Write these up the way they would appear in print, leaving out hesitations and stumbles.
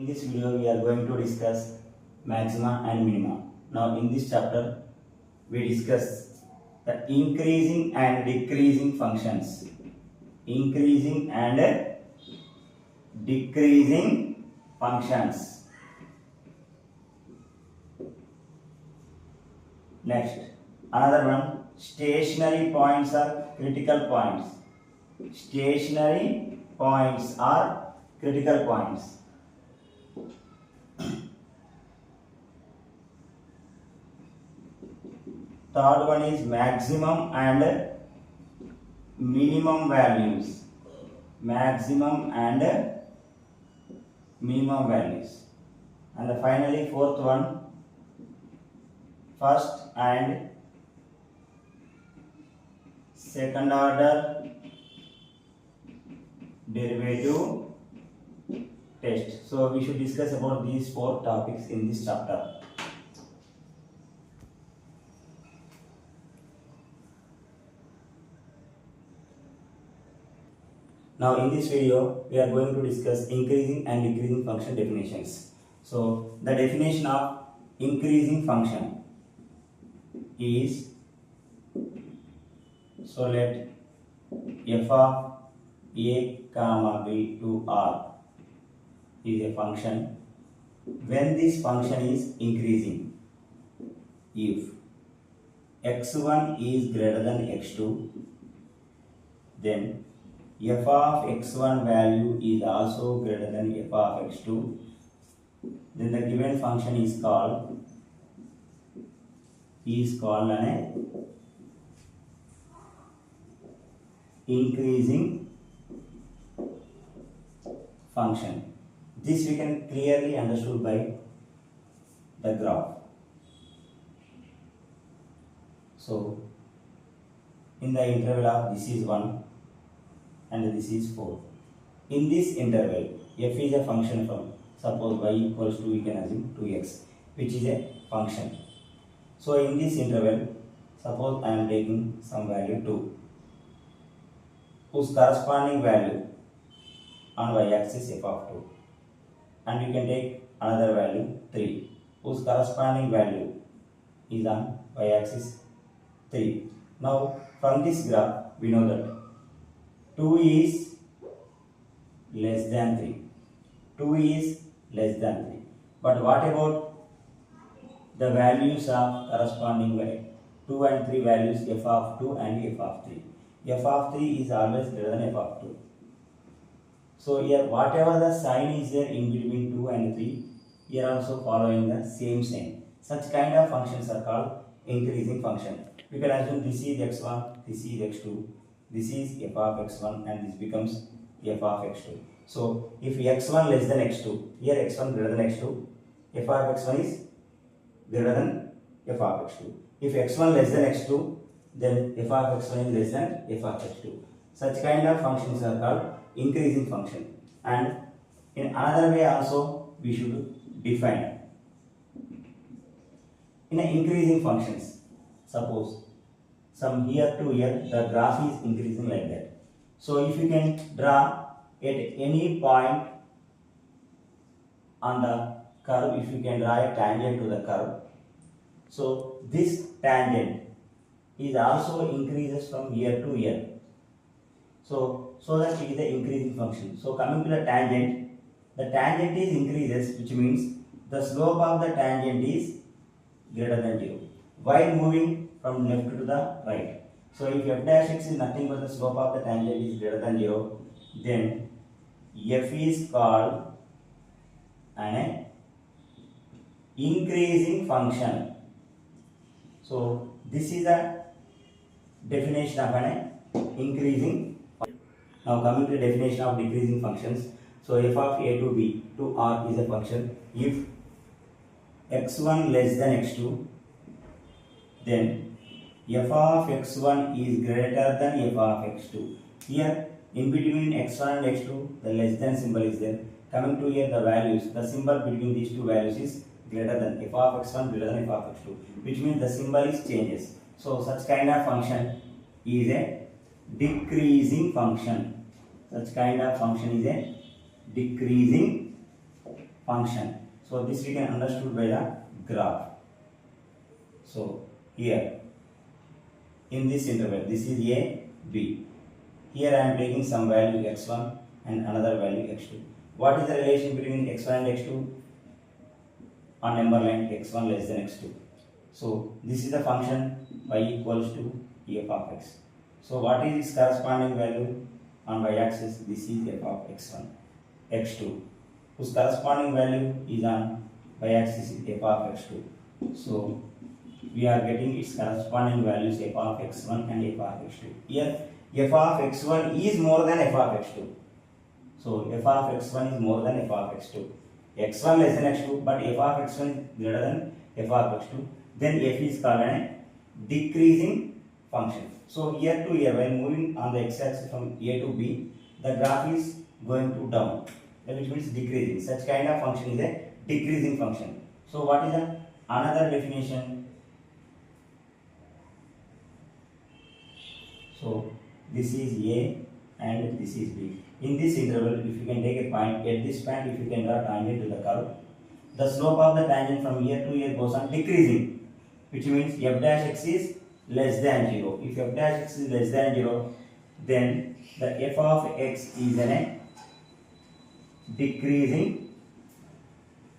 In this video, we are going to discuss maxima and minima. Now, in this chapter, we discuss the increasing and decreasing functions. Increasing and decreasing functions. Next, another one, stationary points are critical points. Stationary points are critical points. Third one is maximum and minimum values. Maximum and minimum values. And finally, fourth one, first and second order derivative test. So we should discuss about these four topics in this chapter. Now in this video, we are going to discuss increasing and decreasing function definitions. So the definition of increasing function is, so let f of a comma b to r is a function when this function is increasing. If x1 is greater than x2, then f of x1 value is also greater than f of x2, then the given function is called an increasing function. This we can clearly understood by the graph. So in the interval of this is 1 and this is 4. In this interval, f is a function from, suppose y equals to, we can assume 2x, which is a function. So in this interval, suppose I am taking some value 2, whose corresponding value on y-axis f of 2, and you can take another value 3, whose corresponding value is on y-axis 3. Now from this graph, we know that 2 is less than 3. 2 is less than 3. But what about the values of corresponding value? 2 and 3 values, f of 2 and f of 3. f of 3 is always greater than f of 2. So here whatever the sign is there in between 2 and 3, here also following the same sign. Such kind of functions are called increasing function. We can assume this is x1, this is x2, this is f of x1 and this becomes f of x2. So if x1 less than x2, here x1 greater than x2, f of x1 is greater than f of x2. If x1 less than x2, then f of x1 is less than f of x2. Such kind of functions are called increasing function. And in another way also we should define. In increasing functions, suppose from here to here the graph is increasing like that. So if you can draw at any point on the curve, if you can draw a tangent to the curve, so this tangent is also increases from here to here. So that it is the increasing function. So coming to the tangent is increases, which means the slope of the tangent is greater than 0 while moving from left to the right. So if f dash x is nothing but the slope of the tangent is greater than 0, then f is called an increasing function. So this is the definition of an increasing function. Now coming to the definition of decreasing functions. So f of a to b to r is a function if x1 less than x2, then f of x1 is greater than f of x2. Here in between x1 and x2 the less than symbol is there. Coming to here the values, the symbol between these two values is greater than f of x1 greater than f of x2, which means the symbol is changes. So such kind of function is a decreasing function. Such kind of function is a decreasing function. So this we can understood by the graph. So here in this interval, this is a, b. Here I am taking some value x1 and another value x2. What is the relation between x1 and x2? On number line x1 less than x2. So this is the function y equals to f of x. So what is its corresponding value on y-axis? This is f of x1, x2, whose corresponding value is on y-axis is f of x2. So we are getting its corresponding values f of x1 and f of x2. Here f of x1 is more than f of x2. So f of x1 is more than f of x2. x1 less than x2, but f of x1 is greater than f of x2. Then f is called a decreasing function. So here to here, when moving on the x-axis from a to b, the graph is going to down, which means decreasing. Such kind of function is a decreasing function. So what is the another definition? So this is a and this is b. In this interval, if you can take a point, at this point if you can draw tangent to the curve, the slope of the tangent from here to here goes on decreasing, which means f dash x is less than 0. If f dash x is less than 0, then the f of x is a decreasing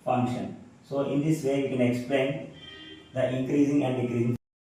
function. So in this way you can explain the increasing and decreasing